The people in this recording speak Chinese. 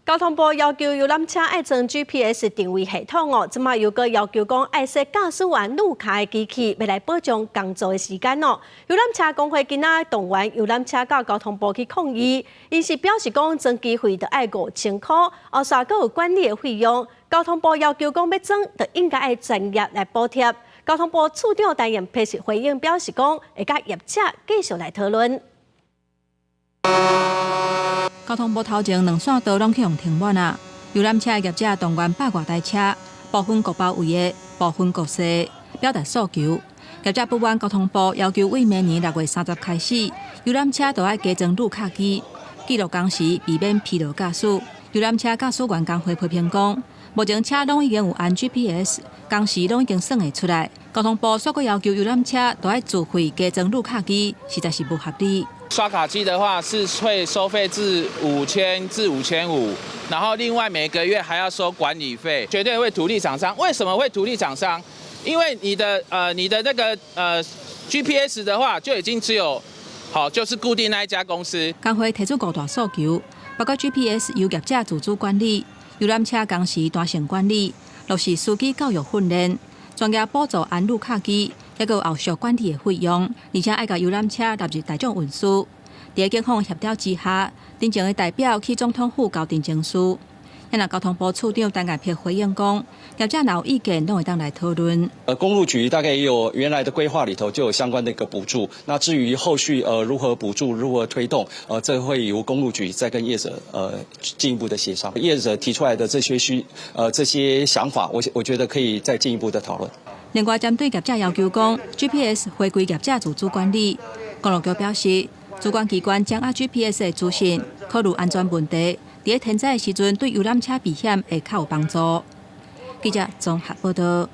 交通部要求游览车爱装 GPS 定位系统哦，即马又个要求讲爱设驾驶员路卡的机器，要来保障工作的时间哦。游览车工会今仔动员游览车到交通部去抗议，因是表示讲装机费就要5000块，后续阁有管理的费用。交通部要求讲要装，就应该爱专业来补贴。交通部处长陈彦批回应表示讲，会甲业者继续来讨论。交通部头前两线道拢去用停满啊，游览车业者动员100多台车，部分国包围的，部分国西，表达诉求。业者不满交通部要求，为明年6月30开始，游览车都要加装路卡机，记录工时，避免疲劳驾驶。游览车驾驶员工会批评讲，目前车拢已经有安 GPS， 工时拢已经算会出来。交通部说过要求游览车都要自费加装路卡机，实在是不合理。刷卡机的话是会收费至5000至5500，然后另外每个月还要收管理费，绝对会图利厂商。为什么会图利厂商？因为你的那个GPS 的话就已经只有就是固定那一家公司。工会提出5大诉求，包括 GPS 由业者自主管理，游览车工时单线管理，落实司机教育训练，专业补助安路卡机。还有后续管理的费用，而且爱甲游览车纳入大众运输。在警方协调之下，真正的代表去总统府交定情书。那交通部处长陈彦批回应讲，业者若有意见，拢会当来讨论。公路局大概也有原来的规划里头就有相关的一个补助。那至于后续如何补助、如何推动，这会由公路局再跟业者进一步的协商。业者提出来的这些想法，我觉得可以再进一步的讨论。另外，针对业者要求讲 GPS 回归业者自主管理，公路局表示，主管机关掌握 GPS 的资讯，考虑安全问题，在天灾的时阵对游览车避险会较有帮助。记者综合报道。